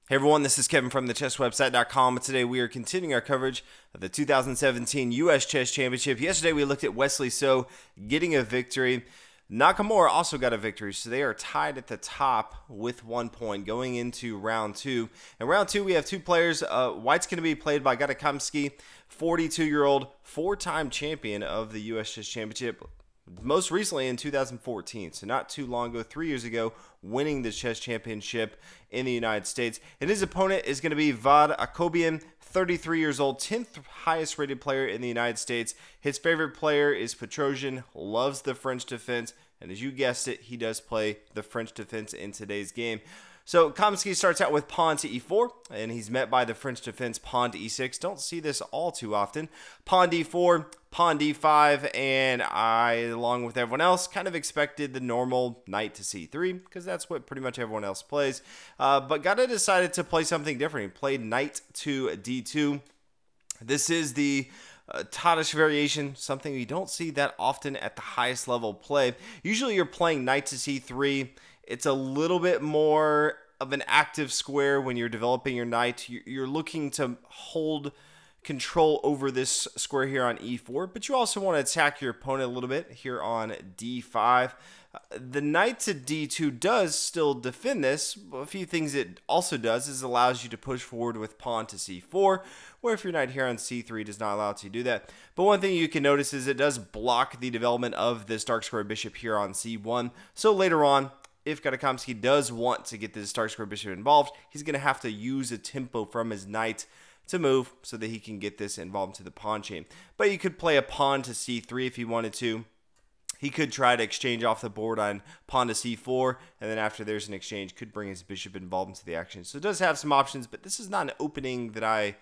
Hey everyone, this is Kevin from thechesswebsite.com, and today we are continuing our coverage of the 2017 U.S. Chess Championship. Yesterday we looked at Wesley So getting a victory. Nakamura also got a victory, so they are tied at the top with 1 point going into round two. In round two, we have two players. White's going to be played by Gata, 42-year-old, four-time champion of the U.S. Chess Championship. Most recently in 2014, so not too long ago, 3 years ago, winning the chess championship in the United States. And his opponent is going to be Akobian, 33 years old, 10th highest rated player in the United States. His favorite player is Petrosian, loves the French defense, and as you guessed it, he does play the French defense in today's game. So Kamsky starts out with pawn to e4, and he's met by the French defense pawn to e6. Don't see this all too often. Pawn d4, pawn d5, and I, along with everyone else, kind of expected the normal knight to c3, because that's what pretty much everyone else plays. But Gata decided to play something different. He played knight to d2. This is the Tarrasch variation, something you don't see that often at the highest level play. Usually you're playing knight to c3. It's a little bit more of an active square when you're developing your knight. You're looking to hold control over this square here on e4, but you also want to attack your opponent a little bit here on d5. The knight to d2 does still defend this. A few things it also does is allows you to push forward with pawn to c4, where if your knight here on c3 does not allow it to do that. But one thing you can notice is it does block the development of this dark square bishop here on c1. So later on, if Kamsky does want to get this dark square bishop involved, he's going to have to use a tempo from his knight to move so that he can get this involved into the pawn chain. But you could play a pawn to c3 if he wanted to. He could try to exchange off the board on pawn to c4, and then after there's an exchange, could bring his bishop involved into the action. So it does have some options, but this is not an opening that I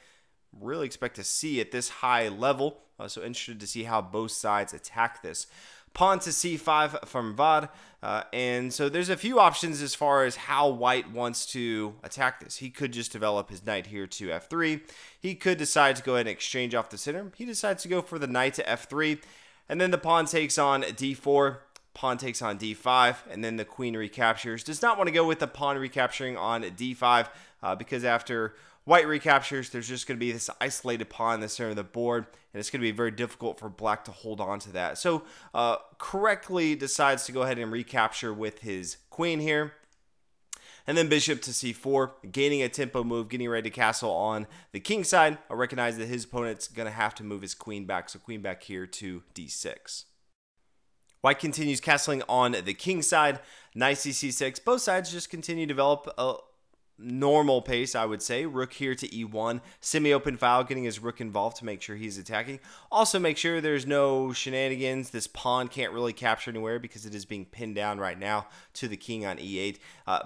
really expect to see at this high level. So interested to see how both sides attack this. Pawn to c5 from Vad, and so there's a few options as far as how White wants to attack this. He could just develop his knight here to f3. He could decide to go ahead and exchange off the center. He decides to go for the knight to f3, and then the pawn takes on d4, pawn takes on d5, and then the queen recaptures. Does not want to go with the pawn recapturing on d5 because after White recaptures, there's just going to be this isolated pawn in the center of the board, and it's going to be very difficult for Black to hold on to that. So correctly decides to go ahead and recapture with his queen here. And then bishop to c4, gaining a tempo move, getting ready to castle on the king side. I recognize that his opponent's going to have to move his queen back, so queen back here to d6. White continues castling on the king side, knight c6. Both sides just continue to develop a normal pace, I would say. Rook here to e1, semi-open file, getting his rook involved to make sure he's attacking. Also make sure there's no shenanigans. This pawn can't really capture anywhere because it is being pinned down right now to the king on e8.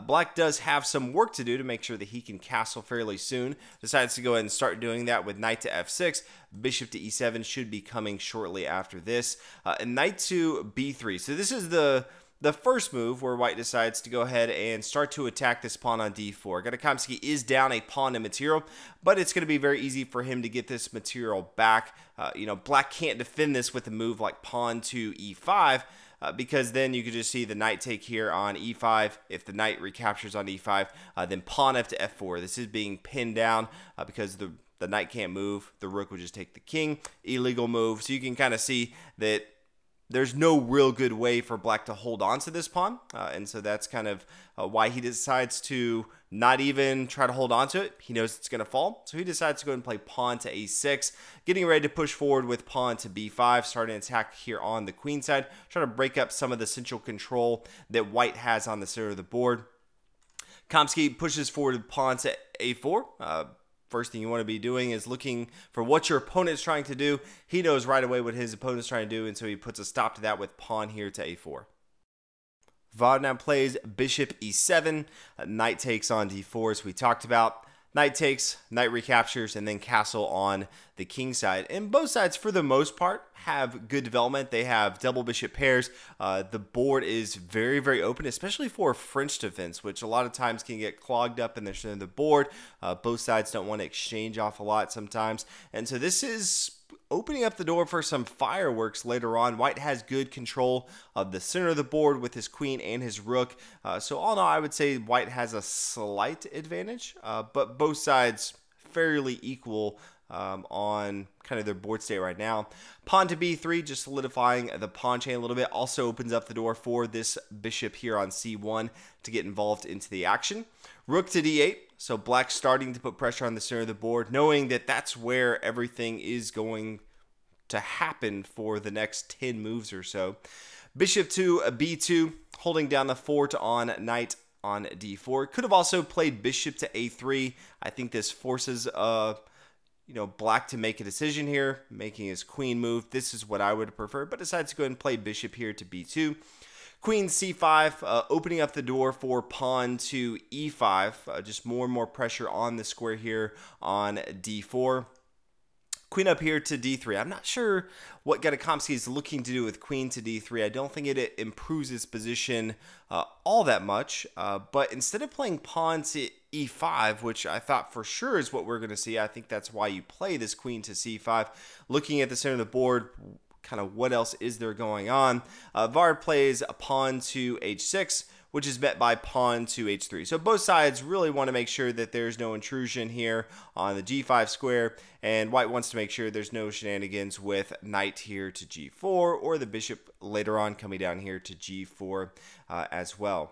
Black does have some work to do to make sure that he can castle fairly soon. Decides to go ahead and start doing that with knight to f6. Bishop to e7 should be coming shortly after this. And knight to b3. So this is the first move where White decides to go ahead and start to attack this pawn on d4. Kamsky is down a pawn in material, but it's going to be very easy for him to get this material back. Black can't defend this with a move like pawn to e5, because then you could just see the knight take here on e5. If the knight recaptures on e5, then pawn f to f4. This is being pinned down because the knight can't move. The rook would just take the king. Illegal move. So you can kind of see that there's no real good way for Black to hold on to this pawn, and so that's kind of why he decides to not even try to hold on to it. He knows it's going to fall, so he decides to go and play pawn to a6, getting ready to push forward with pawn to b5, starting an attack here on the queen side, trying to break up some of the central control that White has on the center of the board. Kamsky pushes forward with pawn to a4. First thing you want to be doing is looking for what your opponent's trying to do. He knows right away what his opponent's trying to do, and so he puts a stop to that with pawn here to a4. Vad now plays bishop e7. Knight takes on d4, as we talked about. Knight takes, knight recaptures, and then castle on the king side. And both sides, for the most part, have good development. They have double bishop pairs. The board is very, very open, especially for French defense, which a lot of times can get clogged up in the center of the board. Both sides don't want to exchange off a lot sometimes. And so this is opening up the door for some fireworks later on. White has good control of the center of the board with his queen and his rook. So all in all, I would say white has a slight advantage, but both sides fairly equal on kind of their board state right now. Pawn to b3, just solidifying the pawn chain a little bit, also opens up the door for this bishop here on c1 to get involved into the action. Rook to d8, so black starting to put pressure on the center of the board, knowing that that's where everything is going to happen for the next 10 moves or so. Bishop to b2, holding down the fort on knight on d4. Could have also played bishop to a3. I think this forces black to make a decision here, making his queen move. This is what I would prefer, but decides to go ahead and play bishop here to b2. Queen c5, opening up the door for pawn to e5. Just more and more pressure on the square here on d4. Queen up here to d3. I'm not sure what Kamsky is looking to do with queen to d3. I don't think it improves his position all that much. But instead of playing pawn to e5, which I thought for sure is what we're going to see, I think that's why you play this queen to c5. Looking at the center of the board, kind of what else is there going on? Vard plays a pawn to h6, which is met by pawn to h3. So both sides really want to make sure that there's no intrusion here on the g5 square, and white wants to make sure there's no shenanigans with knight here to g4, or the bishop later on coming down here to g4 as well.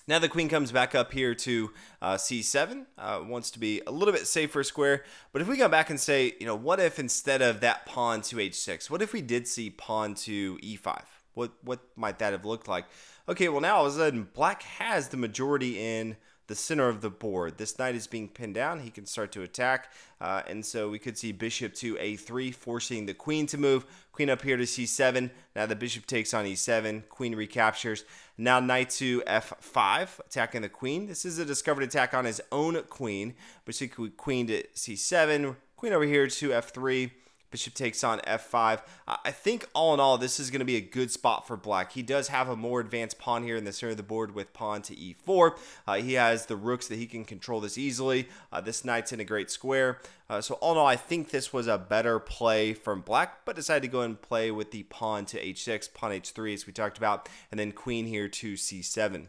Now the queen comes back up here to c7, wants to be a little bit safer square. But if we go back and say, what if instead of that pawn to h6, what if we did see pawn to e5? What might that have looked like? Okay, well now all of a sudden black has the majority in the center of the board. This knight is being pinned down. He can start to attack. And so we could see bishop to a3, forcing the queen to move. Queen up here to c7. Now the bishop takes on e7. Queen recaptures. Now knight to f5, attacking the queen. This is a discovered attack on his own queen. Bishop queen to c7. Queen over here to f3. Bishop takes on f5. I think all in all, this is going to be a good spot for black. He does have a more advanced pawn here in the center of the board with pawn to e4. He has the rooks that he can control this easily. This knight's in a great square. So all in all, I think this was a better play from black, but decided to go and play with the pawn to h6, pawn h3 as we talked about, and then queen here to c7.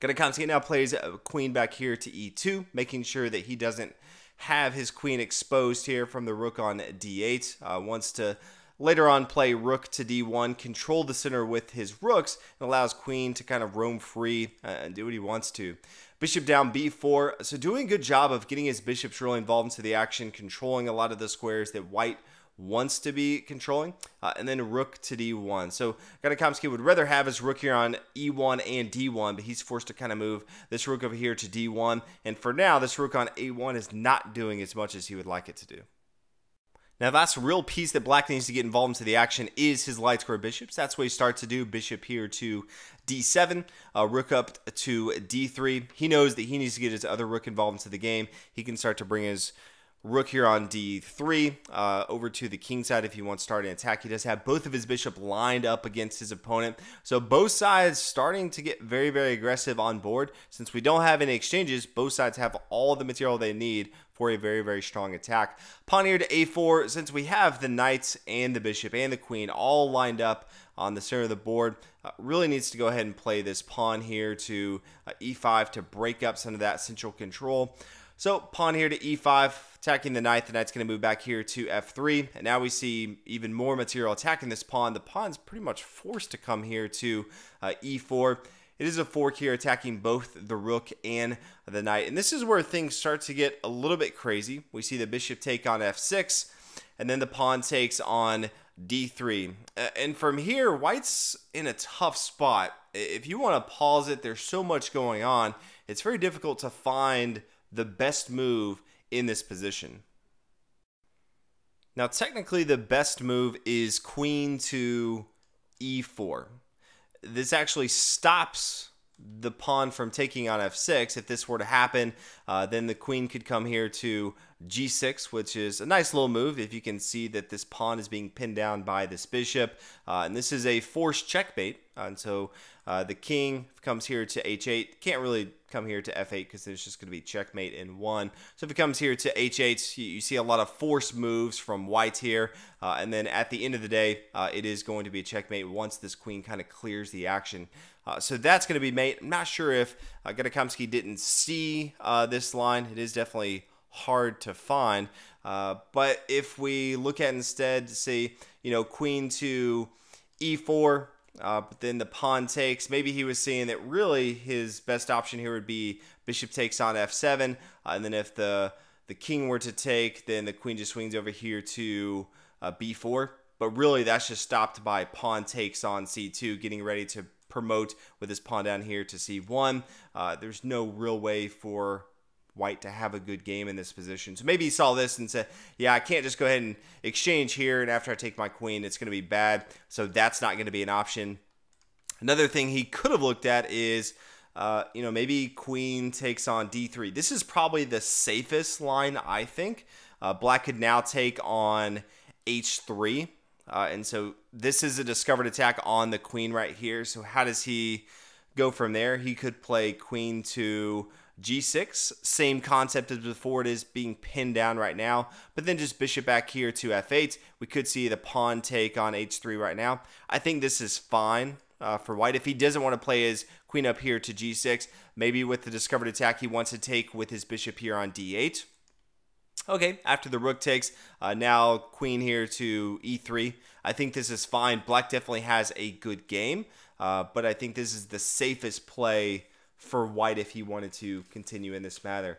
Kamsky now plays queen back here to e2, making sure that he doesn't have his queen exposed here from the rook on d8. Wants to later on play rook to d1, control the center with his rooks, and allows queen to kind of roam free and do what he wants to. Bishop down b4, so doing a good job of getting his bishops really involved into the action, controlling a lot of the squares that white wants to be controlling, and then rook to d1. So Kamsky would rather have his rook here on e1 and d1, but he's forced to kind of move this rook over here to d1. And for now, this rook on a1 is not doing as much as he would like it to do. Now, the last real piece that black needs to get involved into the action is his light square bishops. That's what he starts to do. Bishop here to d7, rook up to d3. He knows that he needs to get his other rook involved into the game. He can start to bring his rook here on d3 over to the king side if he wants to start an attack. He does have both of his bishop lined up against his opponent. So both sides starting to get very, very aggressive on board. Since we don't have any exchanges, both sides have all the material they need for a very, very strong attack. Pawn here to a4. Since we have the knights and the bishop and the queen all lined up on the center of the board, really needs to go ahead and play this pawn here to e5 to break up some of that central control. So pawn here to e5, attacking the knight. The knight's going to move back here to f3. And now we see even more material attacking this pawn. The pawn's pretty much forced to come here to e4. It is a fork here attacking both the rook and the knight. And this is where things start to get a little bit crazy. We see the bishop take on f6, and then the pawn takes on d3. And from here, white's in a tough spot. If you want to pause it, there's so much going on. It's very difficult to find the best move in this position. Now, technically, the best move is queen to e4. This actually stops the pawn from taking on f6. If this were to happen, then the queen could come here to g6, which is a nice little move if you can see that this pawn is being pinned down by this bishop. And this is a forced checkmate. And so the king comes here to h8. Can't really come here to f8 because there's just going to be checkmate in one. So if it comes here to h8, you see a lot of forced moves from white here. And then at the end of the day, it is going to be a checkmate once this queen kind of clears the action. So that's going to be mate. I'm not sure if Kamsky didn't see this line. It is definitely hard to find. But if we look at instead, say, queen to e4, but then the pawn takes, maybe he was seeing that really his best option here would be bishop takes on f7. And then if the king were to take, then the queen just swings over here to b4. But really, that's just stopped by pawn takes on c2, getting ready to promote with this pawn down here to c1. There's no real way for white to have a good game in this position. So maybe he saw this and said, yeah, I can't just go ahead and exchange here, and after I take my queen, it's going to be bad. So that's not going to be an option. Another thing he could have looked at is, maybe queen takes on d3. This is probably the safest line, I think. Black could now take on h3. And so this is a discovered attack on the queen right here. So how does he go from there? He could play queen to g6. Same concept as before. It is being pinned down right now. But then just bishop back here to f8. We could see the pawn take on h3 right now. I think this is fine for white. If he doesn't want to play his queen up here to g6, maybe with the discovered attack he wants to take with his bishop here on d8. Okay, after the rook takes, now queen here to e3. I think this is fine. Black definitely has a good game, but I think this is the safest play for white if he wanted to continue in this matter.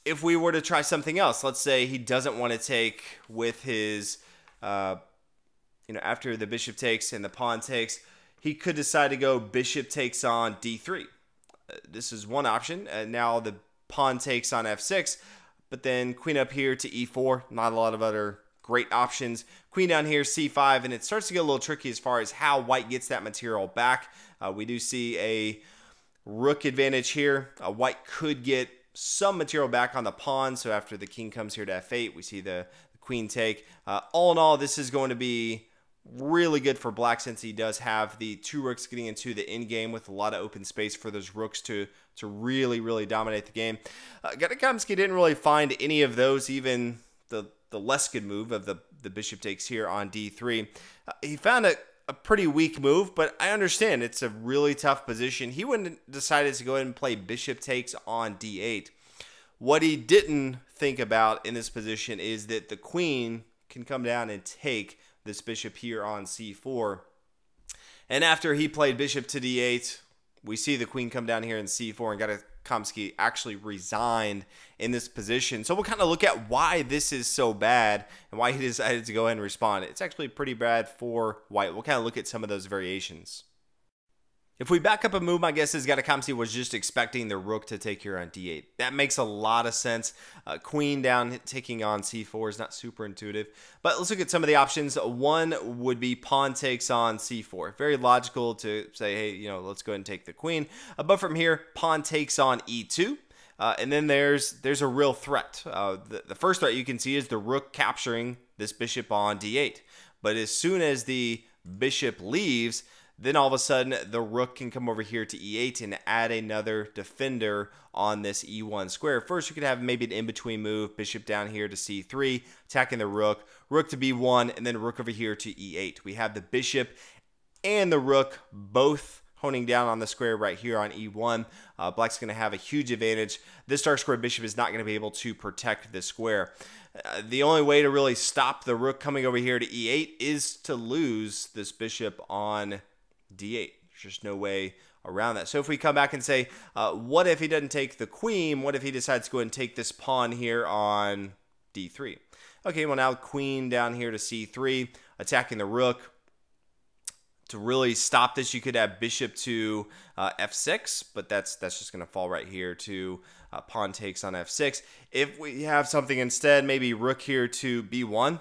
If we were to try something else, let's say he doesn't want to take with his, after the bishop takes and the pawn takes, he could decide to go bishop takes on d3. This is one option. Now the pawn takes on f6. But then queen up here to e4, not a lot of other great options. Queen down here, c5, and it starts to get a little tricky as far as how white gets that material back. We do see a rook advantage here. White could get some material back on the pawn, so after the king comes here to f8, we see the queen take. All in all, this is going to be really good for black since he does have the two rooks getting into the end game with a lot of open space for those rooks to really, really dominate the game. Kamsky didn't really find any of those, even the less good move of the bishop takes here on d3. He found a pretty weak move, but I understand it's a really tough position. He wouldn't have decided to go ahead and play bishop takes on d8. What he didn't think about in this position is that the queen can come down and take this bishop here on c4. And after he played bishop to d8, we see the queen come down here in c4, and Kamsky actually resigned in this position. So we'll kind of look at why this is so bad and why he decided to go ahead and respond. It's actually pretty bad for white. We'll kind of look at some of those variations. If we back up a move, my guess is Kamsky was just expecting the rook to take here on d8. That makes a lot of sense. Queen down taking on c4 is not super intuitive. But let's look at some of the options. One would be pawn takes on c4. Very logical to say, hey, let's go ahead and take the queen. But from here, pawn takes on e2. And then there's a real threat. The first threat you can see is the rook capturing this bishop on d8. But as soon as the bishop leaves, then all of a sudden, the rook can come over here to e8 and add another defender on this e1 square. First, you could have maybe an in-between move, bishop down here to c3, attacking the rook to b1, and then rook over here to e8. We have the bishop and the rook both honing down on the square right here on e1. Black's going to have a huge advantage. This dark square bishop is not going to be able to protect this square. The only way to really stop the rook coming over here to e8 is to lose this bishop on d8. There's just no way around that. So if we come back and say, what if he doesn't take the queen? What if he decides to go and take this pawn here on d3? Okay, well now queen down here to c3, attacking the rook. To really stop this, you could have bishop to f6, but that's just going to fall right here to pawn takes on f6. If we have something instead, maybe rook here to b1.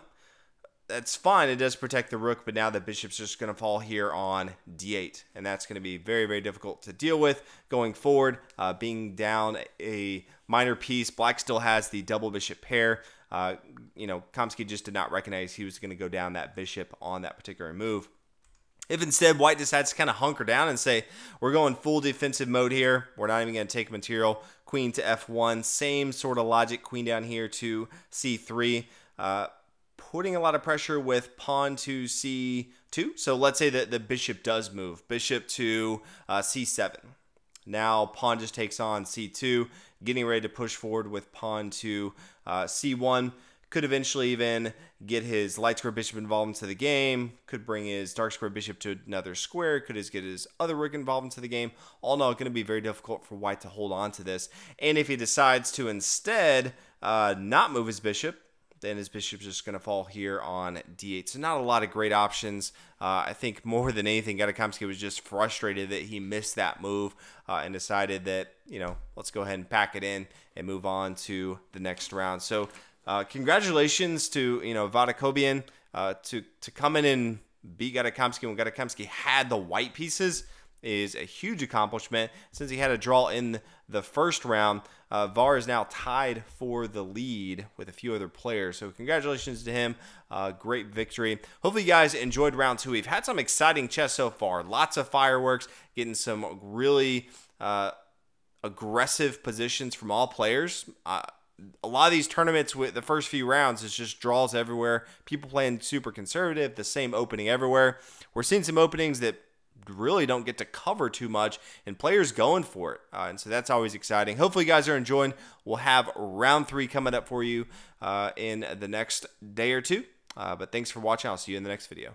that's fine. It does protect the rook, but now the bishop's just going to fall here on d8, and that's going to be very, very difficult to deal with going forward. Being down a minor piece, black still has the double bishop pair. Kamsky just did not recognize he was going to go down that bishop on that particular move. If instead white decides to kind of hunker down and say, we're going full defensive mode here, we're not even going to take material, queen to f1, same sort of logic, queen down here to c3, putting a lot of pressure with pawn to c2. So let's say that the bishop does move, bishop to c7. Now pawn just takes on c2, getting ready to push forward with pawn to c1. Could eventually even get his light square bishop involved into the game. Could bring his dark square bishop to another square. Could get his other rook involved into the game. All in all, going to be very difficult for white to hold on to this. And if he decides to instead not move his bishop, then his bishop's just going to fall here on d8. So not a lot of great options. I think more than anything, Kamsky was just frustrated that he missed that move and decided that, let's go ahead and pack it in and move on to the next round. So congratulations to, Akobian to come in and beat Kamsky when Kamsky had the white pieces is a huge accomplishment. Since he had a draw in the first round, VAR is now tied for the lead with a few other players. So congratulations to him. Great victory. Hopefully you guys enjoyed round 2. We've had some exciting chess so far. Lots of fireworks, getting some really aggressive positions from all players. A lot of these tournaments with the first few rounds is just draws everywhere. People playing super conservative, the same opening everywhere. We're seeing some openings that really don't get to cover too much and players going for it. And so that's always exciting. Hopefully you guys are enjoying. We'll have round 3 coming up for you in the next day or two. But thanks for watching. I'll see you in the next video.